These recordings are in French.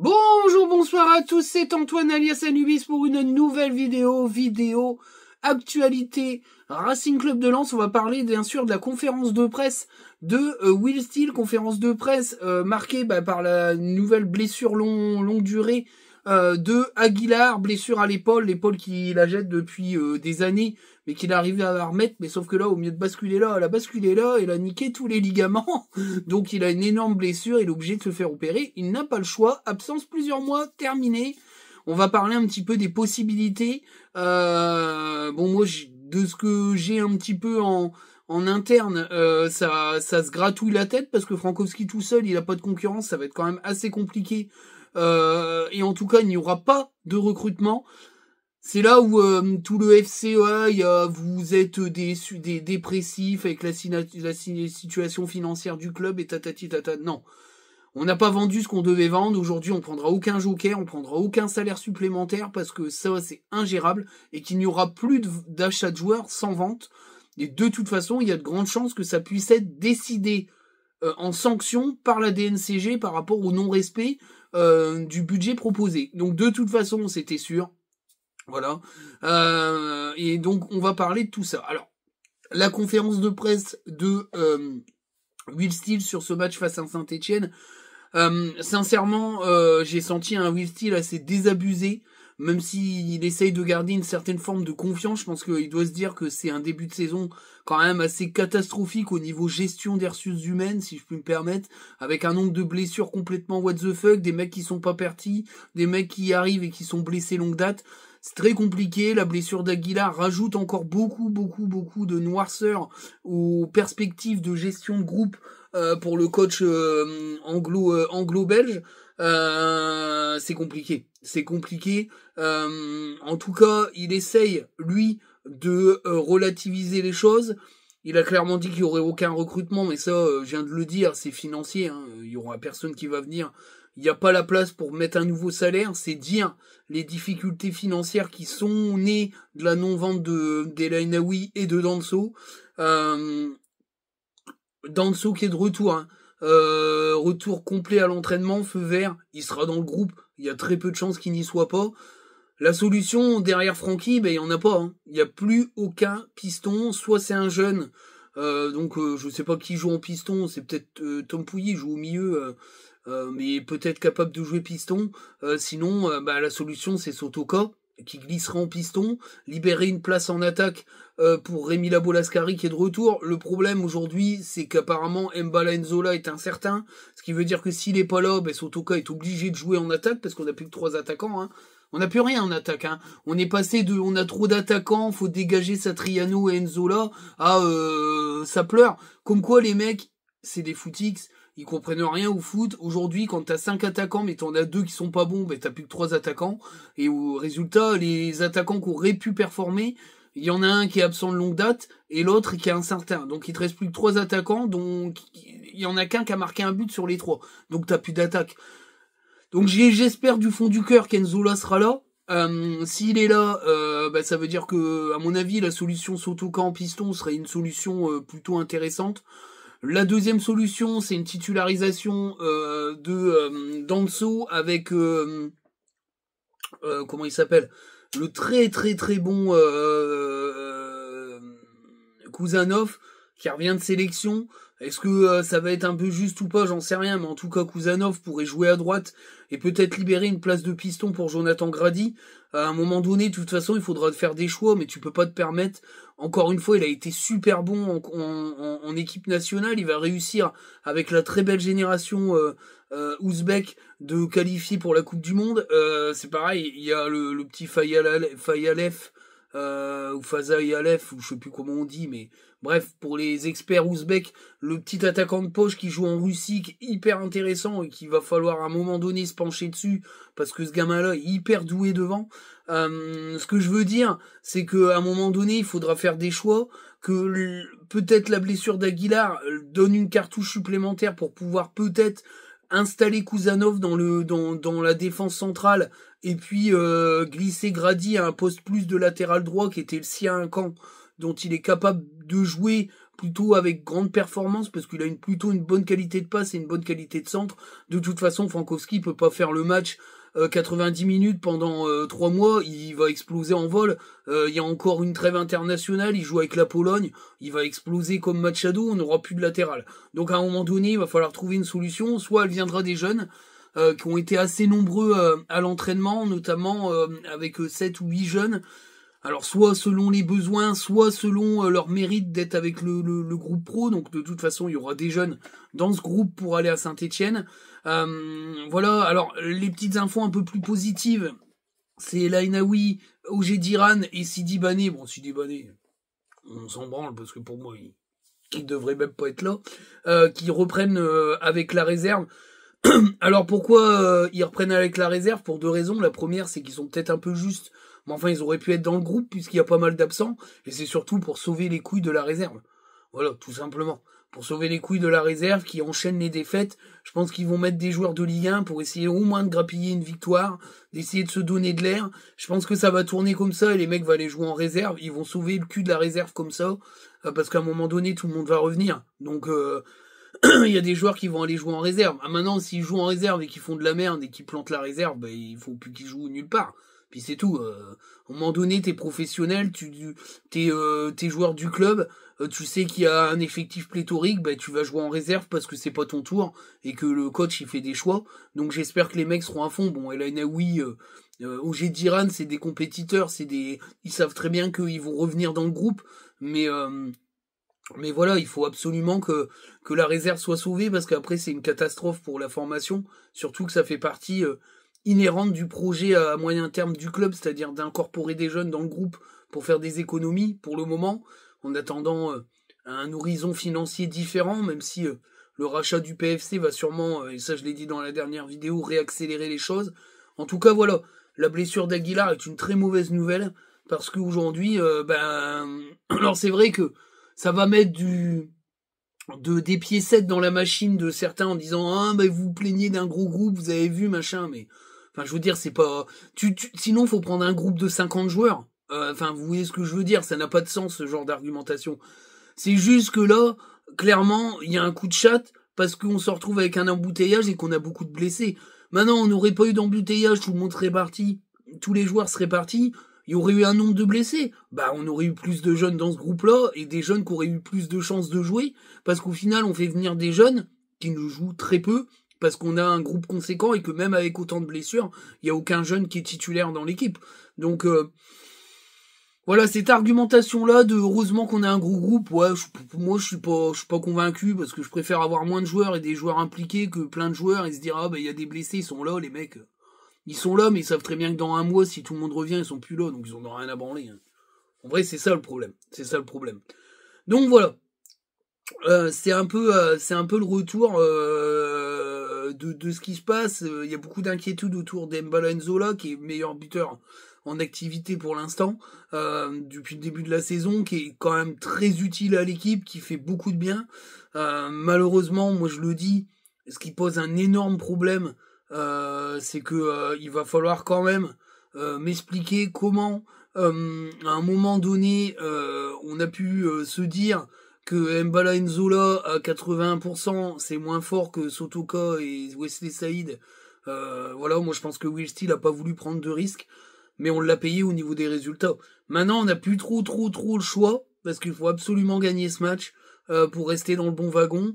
Bonjour, bonsoir à tous, c'est Antoine alias Anubis pour une nouvelle vidéo actualité Racing Club de Lens. On va parler bien sûr de la conférence de presse de Will Steele, conférence de presse marquée par la nouvelle blessure longue durée de Aguilar, blessure à l'épaule qui la jette depuis des années, mais qu'il arrive à la remettre, mais sauf que là, au mieux de basculer là, elle a basculé là, elle a niqué tous les ligaments, donc il a une énorme blessure, il est obligé de se faire opérer, il n'a pas le choix, absence plusieurs mois, terminé. On va parler un petit peu des possibilités, bon moi, de ce que j'ai un petit peu en interne, ça se gratouille la tête, parce que Frankowski tout seul, il a pas de concurrence, ça va être quand même assez compliqué. Et en tout cas, il n'y aura pas de recrutement. C'est là où tout le FCA, vous êtes des dépressifs avec la situation financière du club et tatati tata. Non, on n'a pas vendu ce qu'on devait vendre. Aujourd'hui, on prendra aucun joker, on prendra aucun salaire supplémentaire parce que ça, c'est ingérable et qu'il n'y aura plus d'achat de joueurs sans vente. Et de toute façon, il y a de grandes chances que ça puisse être décidé en sanction par la DNCG par rapport au non-respect du budget proposé. Donc de toute façon, c'était sûr. Voilà. Et donc on va parler de tout ça. Alors, la conférence de presse de Will Steele sur ce match face à Saint-Etienne, sincèrement, j'ai senti un Will Steele assez désabusé, même s'il essaye de garder une certaine forme de confiance. Je pense qu'il doit se dire que c'est un début de saison quand même assez catastrophique au niveau gestion des ressources humaines, si je puis me permettre, avec un nombre de blessures complètement what the fuck, des mecs qui sont pas partis, des mecs qui arrivent et qui sont blessés longue date. C'est très compliqué, la blessure d'Aguilar rajoute encore beaucoup de noirceur aux perspectives de gestion de groupe pour le coach anglo-belge. C'est compliqué. En tout cas, il essaye, lui, de relativiser les choses. Il a clairement dit qu'il y aurait aucun recrutement, mais ça, je viens de le dire, c'est financier. Il y aura personne qui va venir. Il n'y a pas la place pour mettre un nouveau salaire. C'est dire les difficultés financières qui sont nées de la non-vente d'El Ainaoui et de Danso. Danso qui est de retour. Retour complet à l'entraînement, feu vert. Il sera dans le groupe. Il y a très peu de chances qu'il n'y soit pas. La solution derrière Francky, il y en a pas. Il n'y a plus aucun piston. Soit c'est un jeune. Donc je sais pas qui joue en piston. C'est peut-être Tom Pouilly joue au milieu. Mais peut-être capable de jouer piston. Sinon, la solution c'est Sotoka qui glissera en piston, libérer une place en attaque pour Rémi Labolascari qui est de retour. Le problème aujourd'hui, c'est qu'apparemment Mbala Nzola est incertain, ce qui veut dire que s'il est pas là, Sotoka est obligé de jouer en attaque parce qu'on n'a plus que 3 attaquants. On n'a plus rien en attaque. On est passé on a trop d'attaquants, faut dégager Satriano et Nzola. Ça pleure. Comme quoi les mecs, c'est des footix. Ils comprennent rien au foot. Aujourd'hui, quand t'as 5 attaquants, mais t'en as 2 qui sont pas bons, t'as plus que 3 attaquants. Et au résultat, les attaquants qui auraient pu performer, il y en a un qui est absent de longue date, et l'autre qui est incertain. Donc il te reste plus que 3 attaquants, donc il y en a qu'un qui a marqué un but sur les 3. Donc t'as plus d'attaque. Donc j'espère du fond du cœur qu'Enzola sera là. S'il est là, ça veut dire que, à mon avis, la solution Sotoka en piston serait une solution plutôt intéressante. La deuxième solution, c'est une titularisation de Danso avec comment il s'appelle, le très bon Kuzanov qui revient de sélection. Est-ce que ça va être un peu juste ou pas, j'en sais rien, mais en tout cas Kuzanov pourrait jouer à droite et peut-être libérer une place de piston pour Jonathan Grady. À un moment donné, de toute façon, il faudra faire des choix, mais tu peux pas te permettre. Encore une fois, il a été super bon en équipe nationale. Il va réussir avec la très belle génération ouzbek de qualifier pour la Coupe du Monde. C'est pareil, il y a le petit Fayalef ou Fazai Alef, ou je sais plus comment on dit, mais bref, pour les experts ouzbeks, le petit attaquant de poche qui joue en Russie, qui est hyper intéressant et qu'il va falloir à un moment donné se pencher dessus, parce que ce gamin-là est hyper doué devant. Ce que je veux dire, c'est que à un moment donné, il faudra faire des choix, que peut-être la blessure d'Aguilar donne une cartouche supplémentaire pour pouvoir peut-être installer Kuzanov dans la défense centrale et puis glisser Grady à un poste plus de latéral droit qui était le sien à un camp, dont il est capable de jouer plutôt avec grande performance parce qu'il a plutôt une bonne qualité de passe et une bonne qualité de centre. De toute façon, Frankowski peut pas faire le match 90 minutes pendant 3 mois, il va exploser en vol. Il y a encore une trêve internationale, il joue avec la Pologne, il va exploser comme Machado, on n'aura plus de latéral. Donc à un moment donné, il va falloir trouver une solution, soit elle viendra des jeunes, qui ont été assez nombreux à l'entraînement, notamment avec 7 ou 8 jeunes. Alors soit selon les besoins, soit selon leur mérite d'être avec le groupe pro. Donc de toute façon, il y aura des jeunes dans ce groupe pour aller à Saint-Étienne. Voilà, alors les petites infos un peu plus positives, c'est El Ainaoui, Ogé Diran et Sidi Bané. Bon, Sidi Bané, on s'en branle parce que pour moi, il devrait même pas être là. Qui reprennent avec la réserve. Alors pourquoi ils reprennent avec la réserve? Pour 2 raisons. La première, c'est qu'ils sont peut-être un peu justes, mais enfin ils auraient pu être dans le groupe puisqu'il y a pas mal d'absents, et c'est surtout pour sauver les couilles de la réserve. Voilà, tout simplement. Pour sauver les couilles de la réserve qui enchaîne les défaites, je pense qu'ils vont mettre des joueurs de Ligue 1 pour essayer au moins de grappiller une victoire, d'essayer de se donner de l'air. Je pense que ça va tourner comme ça et les mecs vont aller jouer en réserve, ils vont sauver le cul de la réserve comme ça, parce qu'à un moment donné tout le monde va revenir. Donc il y a des joueurs qui vont aller jouer en réserve. Ah, maintenant, s'ils jouent en réserve et qu'ils font de la merde et qu'ils plantent la réserve, ben, il faut plus qu'ils jouent nulle part. Puis c'est tout. À un moment donné, t'es professionnel, t'es joueur du club, tu sais qu'il y a un effectif pléthorique, ben, tu vas jouer en réserve parce que c'est pas ton tour et que le coach il fait des choix. Donc j'espère que les mecs seront à fond. Bon, El Ainaoui, Ogé Diran, c'est des compétiteurs, ils savent très bien qu'ils vont revenir dans le groupe, mais voilà, il faut absolument que la réserve soit sauvée parce qu'après c'est une catastrophe pour la formation, surtout que ça fait partie inhérente du projet à moyen terme du club, c'est-à-dire d'incorporer des jeunes dans le groupe pour faire des économies pour le moment, en attendant un horizon financier différent, même si le rachat du PFC va sûrement, et ça je l'ai dit dans la dernière vidéo, réaccélérer les choses. En tout cas voilà, la blessure d'Aguilar est une très mauvaise nouvelle parce qu'aujourd'hui, alors c'est vrai que ça va mettre des pieds secs dans la machine de certains en disant ah vous vous plaignez d'un gros groupe, vous avez vu machin, mais enfin je veux dire c'est pas sinon faut prendre un groupe de 50 joueurs. Enfin vous voyez ce que je veux dire, ça n'a pas de sens ce genre d'argumentation. C'est juste que là clairement il y a un coup de chatte parce qu'on se retrouve avec un embouteillage et qu'on a beaucoup de blessés. Maintenant on n'aurait pas eu d'embouteillage, tout le monde serait parti, tous les joueurs seraient partis. Il y aurait eu un nombre de blessés, bah on aurait eu plus de jeunes dans ce groupe-là, et des jeunes qui auraient eu plus de chances de jouer, parce qu'au final on fait venir des jeunes qui nous jouent très peu, parce qu'on a un groupe conséquent, et que même avec autant de blessures, il n'y a aucun jeune qui est titulaire dans l'équipe. Donc voilà, cette argumentation-là de heureusement qu'on a un gros groupe, ouais, moi je suis pas convaincu, parce que je préfère avoir moins de joueurs et des joueurs impliqués que plein de joueurs, et se dire ah bah il y a des blessés, ils sont là les mecs. Ils sont là, mais ils savent très bien que dans un mois, si tout le monde revient, ils sont plus là, donc ils en ont rien à branler. Hein. En vrai, c'est ça le problème. C'est ça le problème. Donc voilà. C'est un peu le retour de ce qui se passe. Il y a beaucoup d'inquiétudes autour d'Embala Nzola, qui est meilleur buteur en activité pour l'instant, depuis le début de la saison, qui est quand même très utile à l'équipe, qui fait beaucoup de bien. Malheureusement, moi je le dis, ce qui pose un énorme problème, c'est que il va falloir quand même m'expliquer comment à un moment donné on a pu se dire que Mbala Nzola à 80% c'est moins fort que Sotoka et Wesley Saïd. Voilà, moi je pense que Will Steele a pas voulu prendre de risques, mais on l'a payé au niveau des résultats. Maintenant on n'a plus trop le choix parce qu'il faut absolument gagner ce match pour rester dans le bon wagon.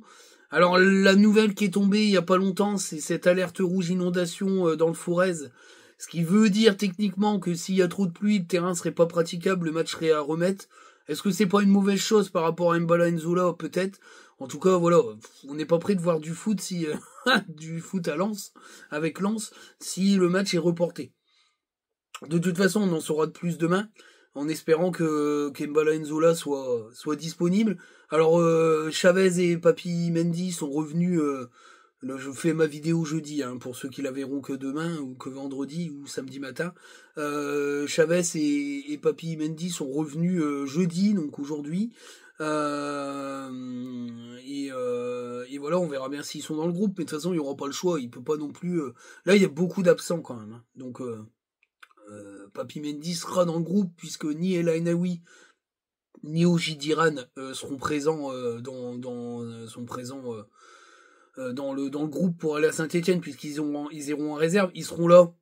Alors la nouvelle qui est tombée il y a pas longtemps, c'est cette alerte rouge inondation dans le Forez, ce qui veut dire techniquement que s'il y a trop de pluie, le terrain serait pas praticable, le match serait à remettre. Est-ce que c'est pas une mauvaise chose par rapport à Mbala Nzola? Peut-être. En tout cas, voilà, on n'est pas prêt de voir du foot si du foot à Lens avec Lens si le match est reporté. De toute façon, on en saura de plus demain, en espérant que Mbala Nzola soit disponible. Alors Chavez et Papi Mendy sont revenus. Là, je fais ma vidéo jeudi, hein, pour ceux qui la verront que demain ou que vendredi ou samedi matin. Chavez et Papi Mendy sont revenus jeudi, donc aujourd'hui. Et voilà, on verra bien s'ils sont dans le groupe. Mais de toute façon, il n'y aura pas le choix. Il peut pas non plus. Là, il y a beaucoup d'absents quand même. Hein, donc Papi Mendy sera dans le groupe puisque ni El Ainaoui ni Oji Diran seront présents dans le groupe pour aller à Saint-Etienne, puisqu'ils iront en réserve. Ils seront là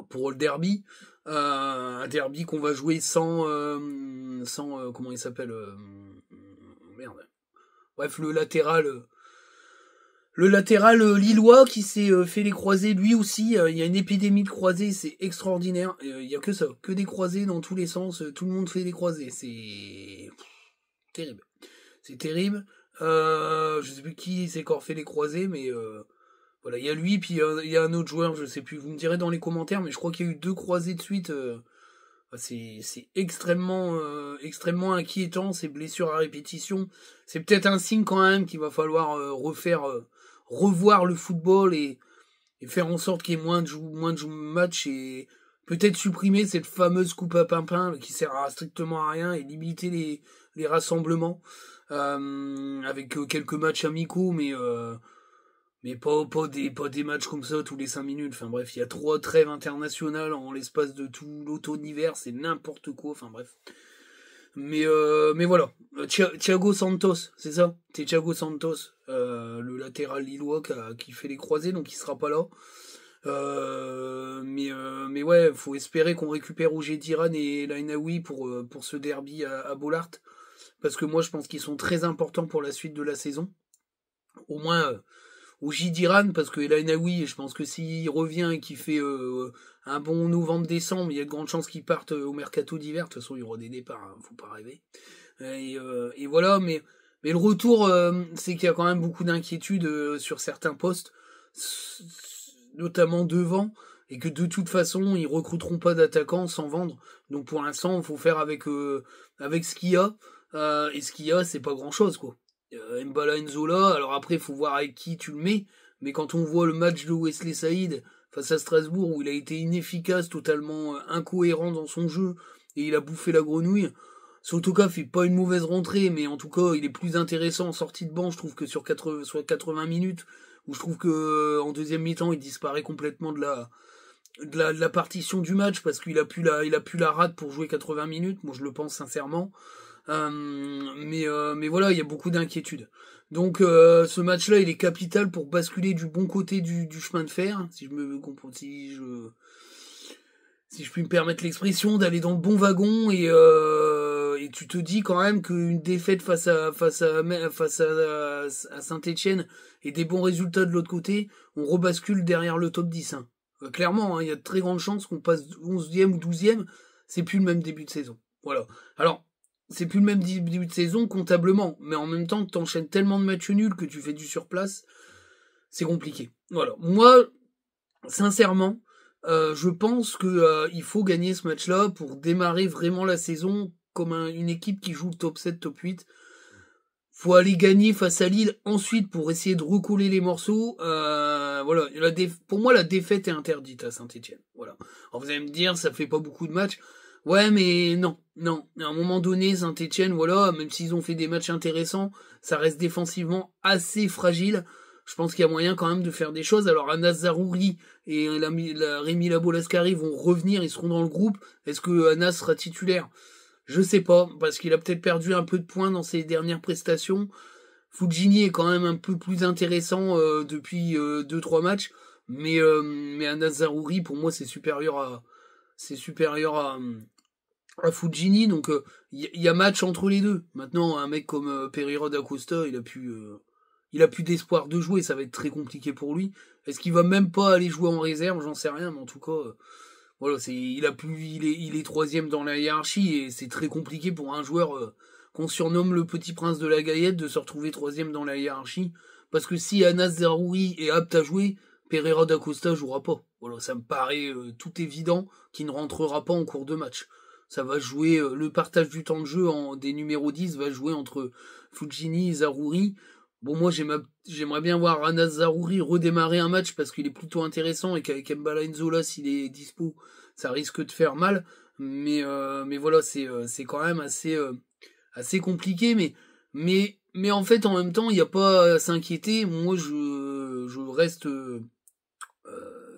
pour le derby. Un derby qu'on va jouer sans comment il s'appelle, merde. Bref, le latéral lillois qui s'est fait les croisés lui aussi. Il y a une épidémie de croisés, c'est extraordinaire. Il y a que ça, que des croisés dans tous les sens. Tout le monde fait des croisés, c'est terrible. C'est terrible. Je sais plus qui s'est encore fait les croisés, mais voilà, il y a lui, puis il y a un autre joueur, je sais plus. Vous me direz dans les commentaires, mais je crois qu'il y a eu 2 croisés de suite. C'est extrêmement inquiétant, ces blessures à répétition. C'est peut-être un signe quand même qu'il va falloir revoir le football et faire en sorte qu'il y ait moins de matchs et peut-être supprimer cette fameuse coupe à pimpin qui sert à strictement à rien et limiter les rassemblements avec quelques matchs amicaux, mais pas des matchs comme ça tous les 5 minutes. Enfin bref, il y a 3 trêves internationales en l'espace de tout l'automne-hiver, c'est n'importe quoi. Enfin bref. Mais voilà. Thiago Santos, c'est ça? C'est Thiago Santos, le latéral lillois qui fait les croisés, donc il sera pas là. Mais ouais, faut espérer qu'on récupère Oje Diran et Lainaoui pour ce derby à Bollaert. Parce que moi je pense qu'ils sont très importants pour la suite de la saison. Au moins Oje Diran, parce que Lainaoui, je pense que s'il revient et qu'il fait un bon novembre-décembre, il y a de grandes chances qu'il parte au mercato d'hiver. De toute façon, il y aura des départs, hein, faut pas rêver. Et voilà, mais le retour, c'est qu'il y a quand même beaucoup d'inquiétudes sur certains postes, notamment devant, et que de toute façon, ils recruteront pas d'attaquants sans vendre. Donc pour l'instant, il faut faire avec ce qu'il y a, et ce qu'il y a, c'est pas grand-chose, quoi. Mbala Nzola, alors après il faut voir avec qui tu le mets, mais quand on voit le match de Wesley Saïd face à Strasbourg où il a été inefficace, totalement incohérent dans son jeu et il a bouffé la grenouille, Sotoka fait pas une mauvaise rentrée, mais en tout cas il est plus intéressant en sortie de banc, je trouve, que sur 80 minutes, où je trouve que en deuxième mi-temps il disparaît complètement de la partition du match parce qu'il a plus la rate pour jouer 80 minutes, moi je le pense sincèrement. Mais voilà, il y a beaucoup d'inquiétudes. Donc ce match-là, il est capital pour basculer du bon côté du chemin de fer, si je puis me permettre l'expression, d'aller dans le bon wagon et tu te dis quand même qu'une défaite face à Saint-Etienne et des bons résultats de l'autre côté, on rebascule derrière le top 10. Hein. Clairement, hein, il y a de très grandes chances qu'on passe 11e ou 12e, c'est plus le même début de saison. Voilà. Alors, c'est plus le même début de saison comptablement, mais en même temps que t'enchaînes tellement de matchs nuls que tu fais du surplace, c'est compliqué. Voilà. Moi, sincèrement, je pense que il faut gagner ce match-là pour démarrer vraiment la saison comme une équipe qui joue le top 7, top 8. Faut aller gagner face à Lille ensuite pour essayer de recoller les morceaux. Voilà. Pour moi, la défaite est interdite à Saint-Etienne. Voilà. Alors vous allez me dire, ça fait pas beaucoup de matchs. Ouais, mais non. À un moment donné, Saint-Etienne, voilà, même s'ils ont fait des matchs intéressants, ça reste défensivement assez fragile. Je pense qu'il y a moyen quand même de faire des choses. Alors Anas Zaroury et Rémi Labo-Lascari vont revenir, ils seront dans le groupe. Est-ce que Anas sera titulaire? Je sais pas, parce qu'il a peut-être perdu un peu de points dans ses dernières prestations. Fujini est quand même un peu plus intéressant depuis 2-3 matchs, mais Anas Zaroury, pour moi, c'est supérieur à Fujini, donc y a match entre les deux. Maintenant, un mec comme Pereira da Costa, il a plus d'espoir de jouer, ça va être très compliqué pour lui. Est-ce qu'il va même pas aller jouer en réserve? J'en sais rien, mais en tout cas, voilà, il est 3e dans la hiérarchie et c'est très compliqué pour un joueur qu'on surnomme le petit prince de la Gaillette de se retrouver 3e dans la hiérarchie, parce que si Anas Zaroury est apte à jouer, Pereira da Costa jouera pas. Voilà, ça me paraît tout évident qu'il ne rentrera pas en cours de match. Ça va jouer, le partage du temps de jeu des numéros 10 va jouer entre Fujini et Zaroury. Bon, moi, j'aimerais bien voir Anas Zaroury redémarrer un match parce qu'il est plutôt intéressant et qu'avec Mbala Nzola, s'il est dispo, ça risque de faire mal. Mais voilà, c'est quand même assez compliqué. Mais en fait, en même temps, il n'y a pas à s'inquiéter. Moi, je reste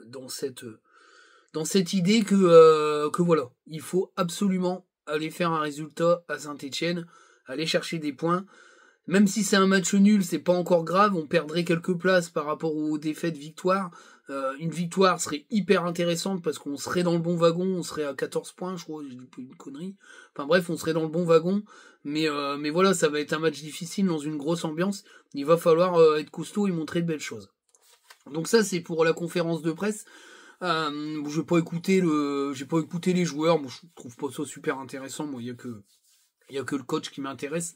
dans cette idée que voilà, il faut absolument aller faire un résultat à Saint-Etienne, aller chercher des points. Même si c'est un match nul, c'est pas encore grave, on perdrait quelques places par rapport aux défaites victoires. Une victoire serait hyper intéressante parce qu'on serait dans le bon wagon, on serait à 14 points, je crois, j'ai dit une connerie. Enfin bref, on serait dans le bon wagon, mais voilà, ça va être un match difficile dans une grosse ambiance. Il va falloir être costaud et montrer de belles choses. Donc ça, c'est pour la conférence de presse. J'ai pas écouté les joueurs, moi je trouve pas ça super intéressant, moi il y a que le coach qui m'intéresse.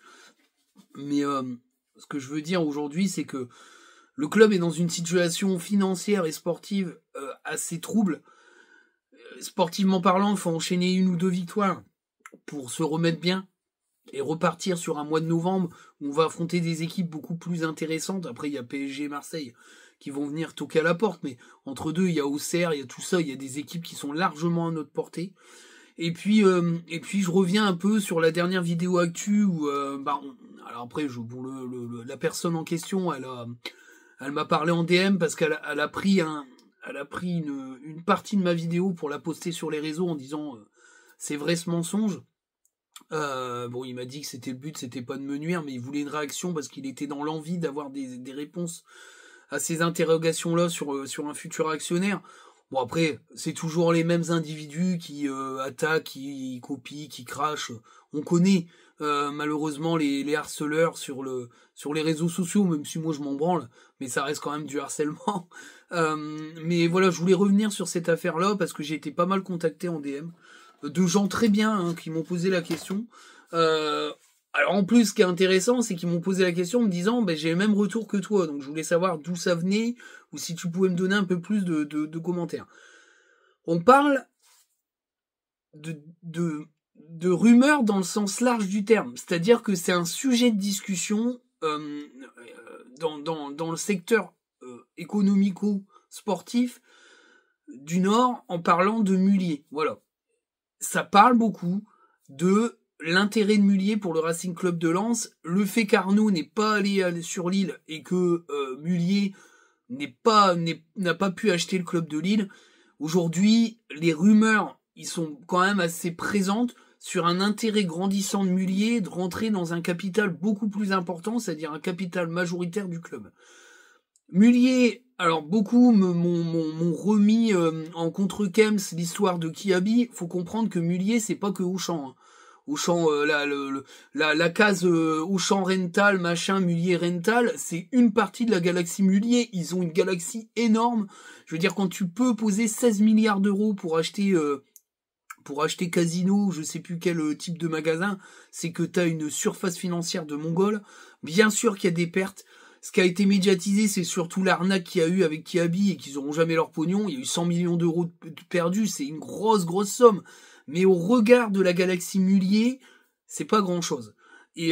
Mais ce que je veux dire aujourd'hui, c'est que le club est dans une situation financière et sportive assez trouble. Sportivement parlant, il faut enchaîner 1 ou 2 victoires pour se remettre bien et repartir sur un mois de novembre où on va affronter des équipes beaucoup plus intéressantes. Après, il y a PSG et Marseille qui vont venir toquer à la porte, mais entre deux, il y a Auxerre, il y a tout ça, il y a des équipes qui sont largement à notre portée. Et puis je reviens un peu sur la dernière vidéo actu où alors après la personne en question, elle m'a parlé en DM parce qu'elle a pris une partie de ma vidéo pour la poster sur les réseaux en disant c'est vrai ce mensonge. Il m'a dit que c'était le but, c'était pas de me nuire, mais il voulait une réaction parce qu'il était dans l'envie d'avoir des réponses à ces interrogations-là sur un futur actionnaire. Bon après, c'est toujours les mêmes individus qui attaquent, qui copient, qui crachent. On connaît malheureusement les harceleurs sur les réseaux sociaux, même si moi je m'en branle, mais ça reste quand même du harcèlement. Mais voilà, je voulais revenir sur cette affaire-là parce que j'ai été pas mal contacté en DM de gens très bien qui m'ont posé la question. Alors en plus, ce qui est intéressant, c'est qu'ils m'ont posé la question en me disant j'ai le même retour que toi, donc je voulais savoir d'où ça venait, ou si tu pouvais me donner un peu plus de commentaires. On parle de rumeurs dans le sens large du terme, c'est-à-dire que c'est un sujet de discussion dans le secteur économico-sportif du Nord en parlant de Mullier. Voilà. Ça parle beaucoup de l'intérêt de Mullier pour le Racing Club de Lens, le fait qu'Arnaud n'est pas allé sur Lille et que Mullier n'a pas pu acheter le club de Lille. Aujourd'hui, les rumeurs, ils sont quand même assez présentes sur un intérêt grandissant de Mullier de rentrer dans un capital beaucoup plus important, c'est-à-dire un capital majoritaire du club. Mullier, alors beaucoup m'ont remis en contre-Kems l'histoire de Kiabi. Faut comprendre que Mullier, c'est pas que Auchan. Hein. Auchan, la case Auchan Rental, machin, Mullier Rental, c'est une partie de la galaxie Mullier. Ils ont une galaxie énorme. Je veux dire, quand tu peux poser 16 milliards d'euros pour acheter Casino, je sais plus quel type de magasin, c'est que t'as une surface financière de Mongol. Bien sûr qu'il y a des pertes. Ce qui a été médiatisé, c'est surtout l'arnaque qu'il y a eu avec Kiabi et qu'ils auront jamais leur pognon. Il y a eu 100 millions d'euros perdus, c'est une grosse somme. Mais au regard de la galaxie Mullier, c'est pas grand chose. Et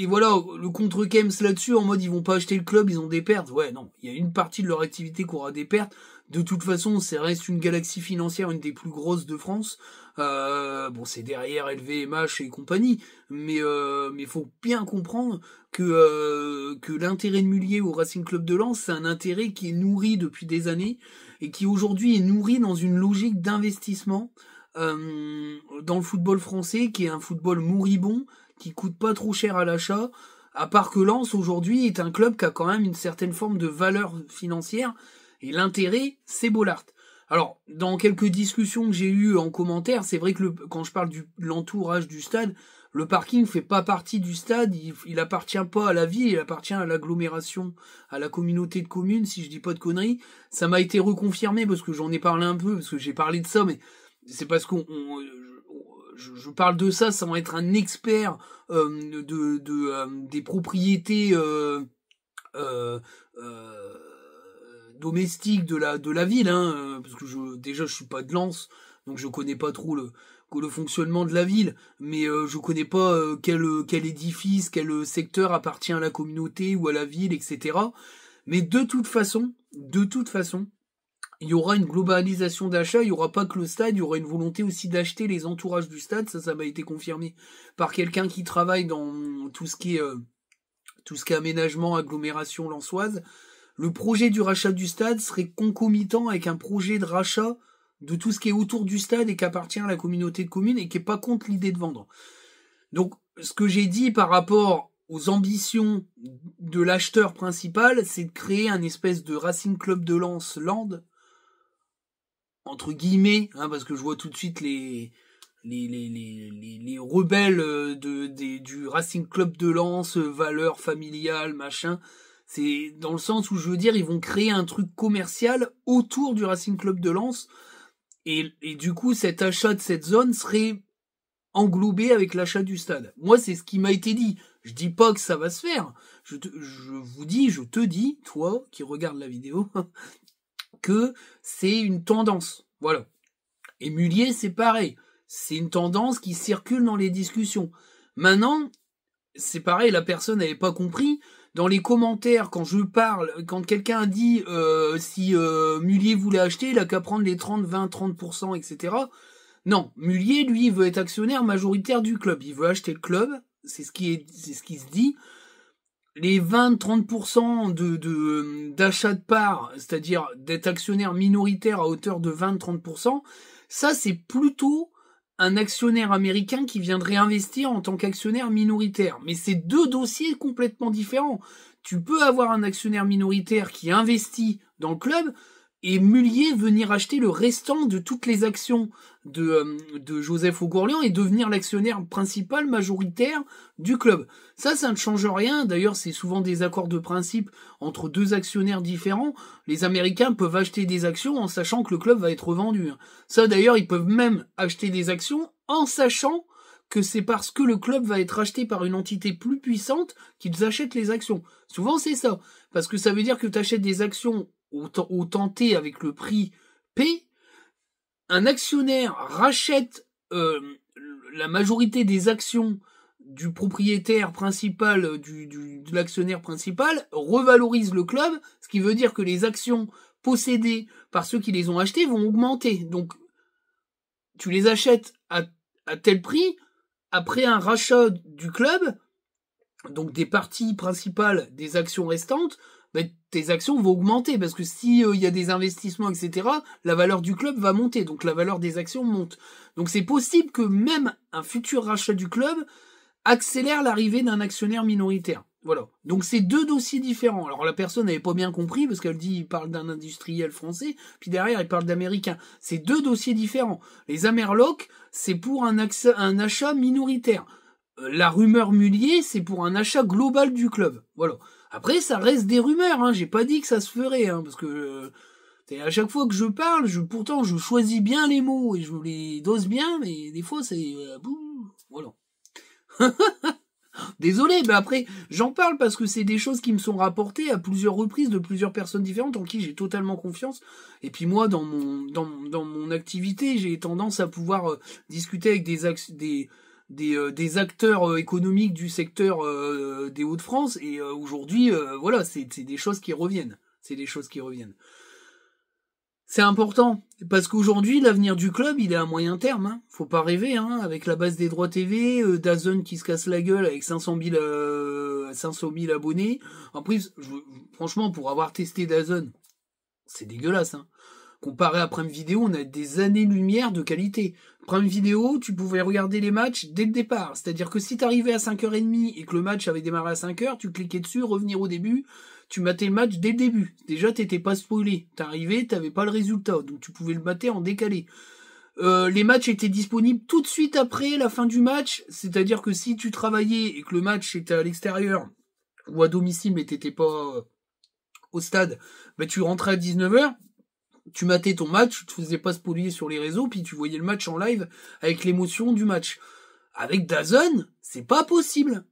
voilà, le contre-Kems là-dessus, en mode ils vont pas acheter le club, ils ont des pertes. Ouais, non, il y a une partie de leur activité qui aura des pertes. De toute façon, ça reste une galaxie financière, une des plus grosses de France. C'est derrière LVMH et compagnie, mais faut bien comprendre que l'intérêt de Mullier au Racing Club de Lens, c'est un intérêt qui est nourri depuis des années et qui aujourd'hui est nourri dans une logique d'investissement dans le football français, qui est un football moribond, qui coûte pas trop cher à l'achat, à part que Lens aujourd'hui est un club qui a quand même une certaine forme de valeur financière, et l'intérêt, c'est Bollaert. Alors, dans quelques discussions que j'ai eues en commentaire, c'est vrai que quand je parle de l'entourage du stade, le parking fait pas partie du stade, il appartient pas à la ville, il appartient à l'agglomération, à la communauté de communes, si je dis pas de conneries. Ça m'a été reconfirmé parce que j'en ai parlé un peu, parce que j'ai parlé de ça, mais c'est parce je parle de ça sans être un expert des propriétés domestiques de la ville, hein, parce que je suis pas de Lens, donc je connais pas trop le fonctionnement de la ville, mais je connais pas quel édifice, quel secteur appartient à la communauté ou à la ville, etc. Mais de toute façon, il y aura une globalisation d'achat, il y aura pas que le stade, il y aura une volonté aussi d'acheter les entourages du stade, ça m'a été confirmé par quelqu'un qui travaille dans tout ce qui est aménagement, agglomération lensoise. Le projet du rachat du stade serait concomitant avec un projet de rachat de tout ce qui est autour du stade et qui appartient à la communauté de communes et qui est pas contre l'idée de vendre. Donc, ce que j'ai dit par rapport aux ambitions de l'acheteur principal, c'est de créer un espèce de Racing Club de Lens Land, entre guillemets, hein, parce que je vois tout de suite les rebelles du Racing Club de Lens, valeurs familiales, machin. C'est dans le sens où je veux dire, ils vont créer un truc commercial autour du Racing Club de Lens, et du coup, cet achat de cette zone serait englobé avec l'achat du stade. Moi, c'est ce qui m'a été dit. Je dis pas que ça va se faire. Je te dis, toi, qui regarde la vidéo, que c'est une tendance. Voilà. Et Mullier, c'est pareil. C'est une tendance qui circule dans les discussions. Maintenant, c'est pareil, la personne n'avait pas compris. Dans les commentaires, quand je parle, quand quelqu'un dit si Mullier voulait acheter, il a qu'à prendre les 30, 20, 30%, etc. Non, Mullier, lui, il veut être actionnaire majoritaire du club. Il veut acheter le club, c'est ce qui se dit. Les 20-30% d'achat de parts, c'est-à-dire d'être actionnaire minoritaire à hauteur de 20-30%, ça c'est plutôt un actionnaire américain qui viendrait investir en tant qu'actionnaire minoritaire. Mais c'est deux dossiers complètement différents. Tu peux avoir un actionnaire minoritaire qui investit dans le club et Mullier venir acheter le restant de toutes les actions de Joseph Ogourlian et devenir l'actionnaire principal majoritaire du club. Ça ne change rien. D'ailleurs, c'est souvent des accords de principe entre deux actionnaires différents. Les Américains peuvent acheter des actions en sachant que le club va être revendu. Ça, d'ailleurs, ils peuvent même acheter des actions en sachant que c'est parce que le club va être acheté par une entité plus puissante qu'ils achètent les actions. Souvent, c'est ça. Parce que ça veut dire que tu achètes des actions au tenté avec le prix P, un actionnaire rachète la majorité des actions du propriétaire principal, de l'actionnaire principal, revalorise le club, ce qui veut dire que les actions possédées par ceux qui les ont achetées vont augmenter. Donc, tu les achètes à tel prix, après un rachat du club, donc des parties principales des actions restantes, ben, tes actions vont augmenter, parce que si y a des investissements, etc., la valeur du club va monter, donc la valeur des actions monte. Donc c'est possible que même un futur rachat du club accélère l'arrivée d'un actionnaire minoritaire. Voilà. Donc c'est deux dossiers différents. Alors la personne n'avait pas bien compris, parce qu'elle dit, il parle d'un industriel français, puis derrière il parle d'américain. C'est deux dossiers différents. Les Amerloc, c'est pour un achat minoritaire. La rumeur Mullier, c'est pour un achat global du club. Voilà. Après, ça reste des rumeurs, hein. J'ai pas dit que ça se ferait, hein, parce que à chaque fois que je parle, pourtant je choisis bien les mots et je les dose bien, mais des fois c'est voilà. Désolé, mais après j'en parle parce que c'est des choses qui me sont rapportées à plusieurs reprises de plusieurs personnes différentes en qui j'ai totalement confiance. Et puis moi, dans mon activité, j'ai tendance à pouvoir discuter avec des acteurs économiques du secteur des Hauts-de-France, et aujourd'hui voilà, c'est des choses qui reviennent. C'est important parce qu'aujourd'hui l'avenir du club, il est à moyen terme, hein. Faut pas rêver, hein, avec la base des droits TV, DAZN qui se casse la gueule avec 500 000 abonnés. En plus, franchement, pour avoir testé DAZN, c'est dégueulasse, hein. Comparé à Prime Video, on a des années-lumière de qualité. Prime Video, tu pouvais regarder les matchs dès le départ. C'est-à-dire que si t'arrivais à 5h30 et que le match avait démarré à 5h, tu cliquais dessus, revenir au début, tu matais le match dès le début. Déjà, t'étais pas spoilé. T'arrivais, t'avais pas le résultat, donc tu pouvais le mater en décalé. Les matchs étaient disponibles tout de suite après la fin du match. C'est-à-dire que si tu travaillais et que le match était à l'extérieur ou à domicile mais t'étais pas au stade, ben tu rentrais à 19h, tu matais ton match, tu te faisais pas spoiler sur les réseaux, puis tu voyais le match en live avec l'émotion du match. Avec DAZN, c'est pas possible.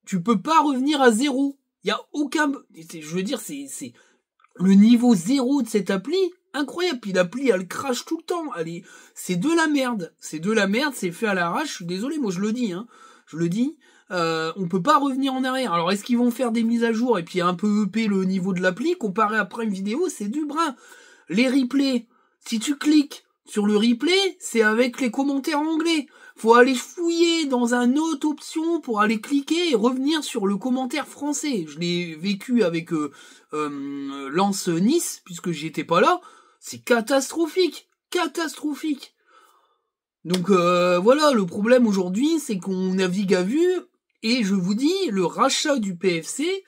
Tu peux pas revenir à zéro. Il y a aucun, je veux dire, c'est le niveau zéro de cette appli, incroyable. Puis l'appli, elle crache tout le temps. C'est de la merde. C'est fait à l'arrache. Je suis désolé, moi je le dis, hein. On peut pas revenir en arrière. Alors est-ce qu'ils vont faire des mises à jour et puis un peu EP le niveau de l'appli comparé à Prime Video, c'est du brin. Les replays, si tu cliques sur le replay, c'est avec les commentaires en anglais. Faut aller fouiller dans une autre option pour aller cliquer et revenir sur le commentaire français. Je l'ai vécu avec Lens Nice, puisque j'y étais pas là. C'est catastrophique. catastrophique. Donc voilà, le problème aujourd'hui, c'est qu'on navigue à vue, et je vous dis, le rachat du PFC,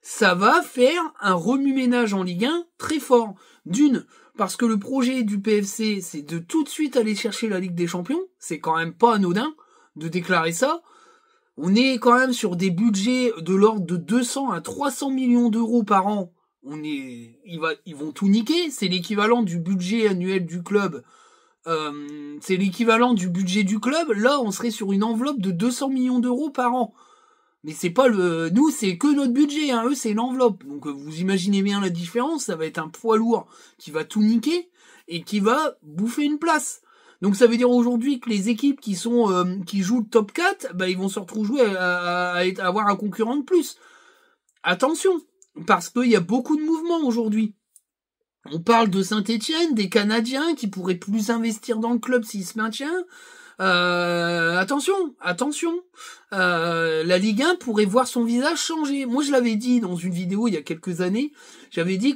ça va faire un remue-ménage en Ligue 1 très fort. D'une, parce que le projet du PFC, c'est de tout de suite aller chercher la Ligue des Champions, c'est quand même pas anodin de déclarer ça. On est quand même sur des budgets de l'ordre de 200 à 300 millions d'euros par an. Ils vont tout niquer, c'est l'équivalent du budget annuel du club. C'est l'équivalent du budget du club. Là, on serait sur une enveloppe de 200 millions d'euros par an. Mais c'est pas nous, c'est que notre budget, hein. Eux, c'est l'enveloppe. Donc, vous imaginez bien la différence. Ça va être un poids lourd qui va tout niquer et qui va bouffer une place. Donc, ça veut dire aujourd'hui que les équipes qui jouent le top 4, bah, ils vont se retrouver à avoir un concurrent de plus. Attention, parce qu'il y a beaucoup de mouvements aujourd'hui. On parle de Saint-Étienne, des Canadiens qui pourraient plus investir dans le club s'il se maintient. Attention. La Ligue 1 pourrait voir son visage changer. Moi, je l'avais dit dans une vidéo il y a quelques années. J'avais dit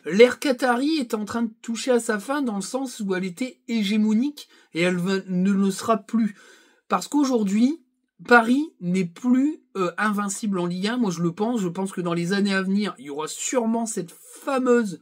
l'ère Qatari est en train de toucher à sa fin dans le sens où elle était hégémonique et elle ne le sera plus. Parce qu'aujourd'hui, Paris n'est plus invincible en Ligue 1. Moi, je le pense. Je pense que dans les années à venir, il y aura sûrement cette fameuse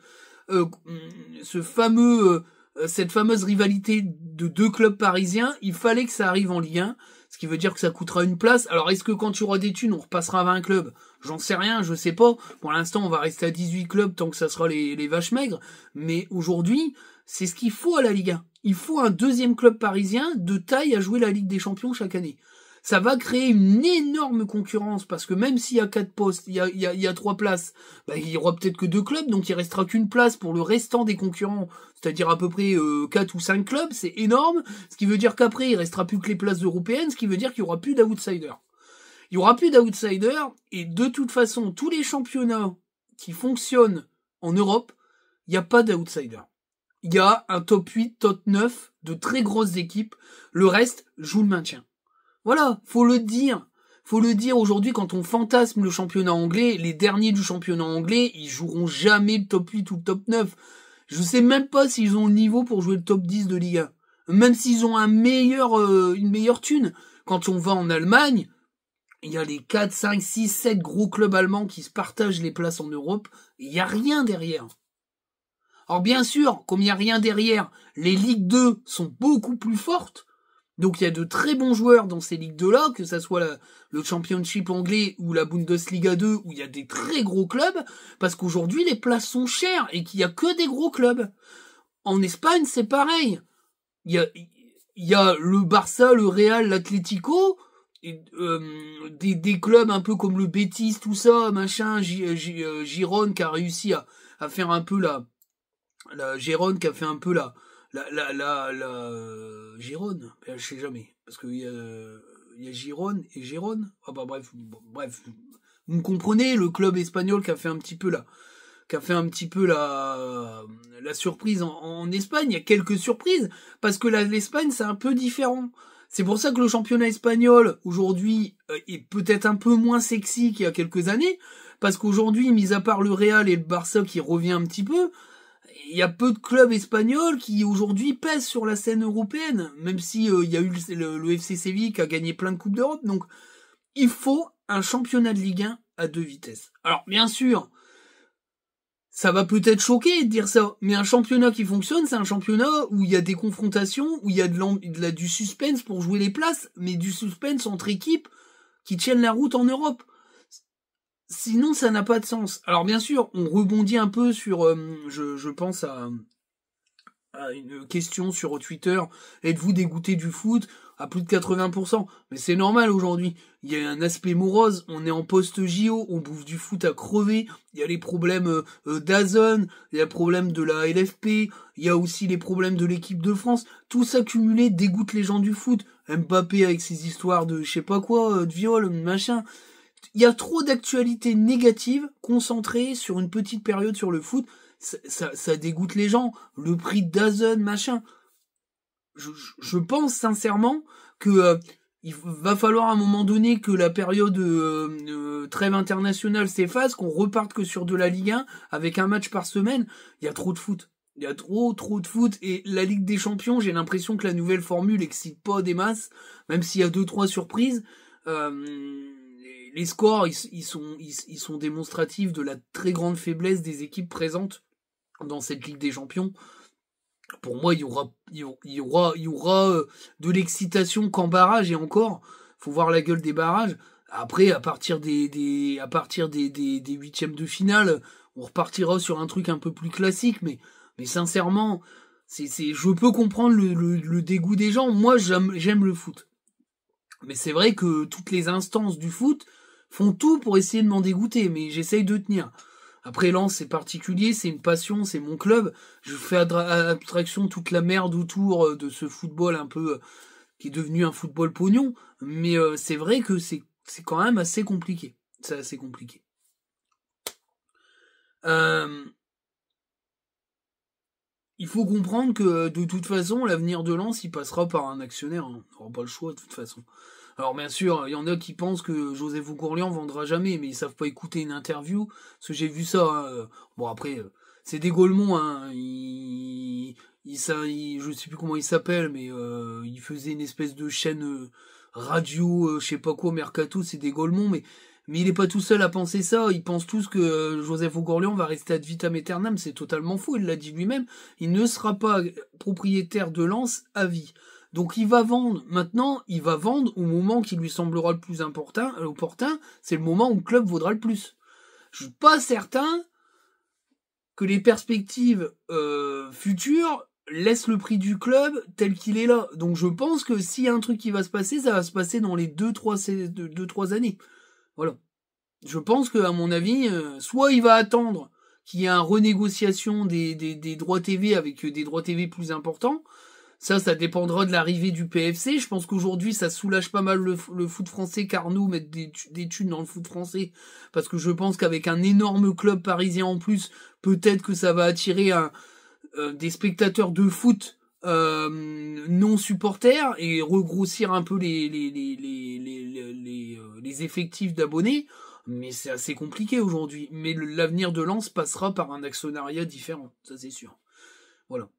rivalité de deux clubs parisiens. Il fallait que ça arrive en Ligue 1, ce qui veut dire que ça coûtera une place. Alors est-ce que quand tu auras des thunes, on repassera à 20 clubs? J'en sais rien, je sais pas. Pour l'instant, on va rester à 18 clubs tant que ça sera les vaches maigres. Mais aujourd'hui, c'est ce qu'il faut à la Ligue 1. Il faut un deuxième club parisien de taille à jouer la Ligue des Champions chaque année. Ça va créer une énorme concurrence parce que même s'il y a 4 postes, il y a 3 places, bah, il y aura peut-être que 2 clubs, donc il restera qu'une place pour le restant des concurrents, c'est-à-dire à peu près 4 ou 5 clubs, c'est énorme, ce qui veut dire qu'après il restera plus que les places européennes, ce qui veut dire qu'il y aura plus d'outsiders. Il y aura plus d'outsiders et de toute façon, tous les championnats qui fonctionnent en Europe, il n'y a pas d'outsiders. Il y a un top 8, top 9 de très grosses équipes, le reste joue le maintien. Voilà, faut le dire. Faut le dire aujourd'hui quand on fantasme le championnat anglais, les derniers du championnat anglais, ils joueront jamais le top 8 ou le top 9. Je sais même pas s'ils ont le niveau pour jouer le top 10 de Ligue 1. Même s'ils ont une meilleure thune. Quand on va en Allemagne, il y a les 4, 5, 6, 7 gros clubs allemands qui se partagent les places en Europe. Il y a rien derrière. Alors bien sûr, comme il y a rien derrière, les Ligue 2 sont beaucoup plus fortes. Donc il y a de très bons joueurs dans ces Ligues 2-là, que ça soit le Championship anglais ou la Bundesliga 2, où il y a des très gros clubs, parce qu'aujourd'hui les places sont chères et qu'il y a que des gros clubs. En Espagne, c'est pareil. Il y a le Barça, le Real, l'Atlético, des clubs un peu comme le Betis, tout ça, machin, Girone qui a réussi à faire un peu la Girone qui a fait un peu la Girone, je sais jamais, parce que il y a Girone et Gérone. Ah bah bref, vous me comprenez, le club espagnol qui a fait un petit peu la surprise en Espagne. Il y a quelques surprises parce que l'Espagne c'est un peu différent. C'est pour ça que le championnat espagnol aujourd'hui est peut-être un peu moins sexy qu'il y a quelques années, parce qu'aujourd'hui, mis à part le Real et le Barça qui revient un petit peu, il y a peu de clubs espagnols qui aujourd'hui pèsent sur la scène européenne, même si il y a eu le FC Séville qui a gagné plein de coupes d'Europe. Donc il faut un championnat de Ligue 1 à 2 vitesses. Alors bien sûr, ça va peut-être choquer de dire ça, mais un championnat qui fonctionne, c'est un championnat où il y a des confrontations, où il y a du suspense pour jouer les places, mais du suspense entre équipes qui tiennent la route en Europe. Sinon, ça n'a pas de sens. Alors bien sûr, on rebondit un peu sur, je pense à une question sur Twitter. Êtes-vous dégoûté du foot à plus de 80%? Mais c'est normal aujourd'hui. Il y a un aspect morose. On est en post-JO, on bouffe du foot à crever. Il y a les problèmes d'Azone, il y a les problèmes de la LFP, il y a aussi les problèmes de l'équipe de France. Tout ça cumulé dégoûte les gens du foot. Mbappé avec ses histoires de je sais pas quoi, de viol, machin. Il y a trop d'actualités négatives concentrées sur une petite période sur le foot. Ça dégoûte les gens. Le prix de DAZN, machin. Je pense sincèrement que il va falloir à un moment donné que la période trêve internationale s'efface, qu'on reparte que sur de la Ligue 1 avec un match par semaine. Il y a trop de foot. Il y a trop de foot, et la Ligue des Champions, j'ai l'impression que la nouvelle formule excite pas des masses, même s'il y a 2-3 surprises. Les scores, ils sont démonstratifs de la très grande faiblesse des équipes présentes dans cette Ligue des Champions. Pour moi, il y aura de l'excitation qu'en barrage, et encore, faut voir la gueule des barrages. Après, à partir des huitièmes de finale, on repartira sur un truc un peu plus classique, mais sincèrement, je peux comprendre le dégoût des gens. Moi, j'aime le foot. Mais c'est vrai que toutes les instances du foot font tout pour essayer de m'en dégoûter, mais j'essaye de tenir. Après, Lens, c'est particulier, c'est une passion, c'est mon club. Je fais abstraction de toute la merde autour de ce football un peu qui est devenu un football pognon. Mais c'est vrai que c'est quand même assez compliqué. C'est assez compliqué. Il faut comprendre que de toute façon, l'avenir de Lens, il passera par un actionnaire. On n'aura pas le choix de toute façon. Alors bien sûr, il y en a qui pensent que Joseph Oughourlian vendra jamais, mais ils savent pas écouter une interview, parce que j'ai vu ça. Hein. Bon après, c'est des Gaulemons, hein. Je sais plus comment il s'appelle, mais il faisait une espèce de chaîne radio, je sais pas quoi, Mercato, c'est des Gaulemons, mais il est pas tout seul à penser ça. Ils pensent tous que Joseph Oughourlian va rester ad vitam aeternam. C'est totalement faux. Il l'a dit lui-même. Il ne sera pas propriétaire de Lens à vie. Donc il va vendre. Maintenant, il va vendre au moment qui lui semblera le plus opportun. C'est le moment où le club vaudra le plus. Je suis pas certain que les perspectives futures laissent le prix du club tel qu'il est là. Donc je pense que s'il y a un truc qui va se passer, ça va se passer dans les 2-3 années. Voilà. Je pense que, à mon avis, soit il va attendre qu'il y ait une renégociation des droits TV avec des droits TV plus importants. Ça dépendra de l'arrivée du PFC. Je pense qu'aujourd'hui, ça soulage pas mal le foot français, car nous mettre des thunes dans le foot français. Parce que je pense qu'avec un énorme club parisien en plus, peut-être que ça va attirer des spectateurs de foot non supporters et regrossir un peu les effectifs d'abonnés, mais c'est assez compliqué aujourd'hui. Mais l'avenir de Lens passera par un actionnariat différent, ça c'est sûr. Voilà.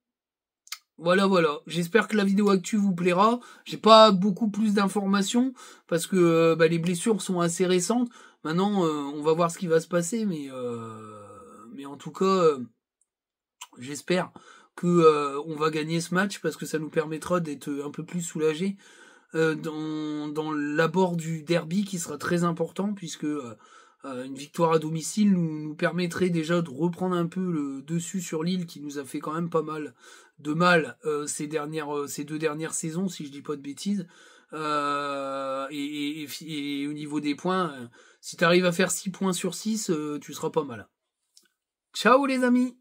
J'espère que la vidéo actu vous plaira. J'ai pas beaucoup plus d'informations parce que les blessures sont assez récentes. Maintenant, on va voir ce qui va se passer, mais en tout cas, j'espère que on va gagner ce match parce que ça nous permettra d'être un peu plus soulagés dans l'abord du derby qui sera très important, puisque une victoire à domicile nous permettrait déjà de reprendre un peu le dessus sur Lille, qui nous a fait quand même pas mal de mal ces 2 dernières saisons, si je dis pas de bêtises. Et au niveau des points, si tu arrives à faire 6 points sur 6, tu seras pas mal. Ciao les amis!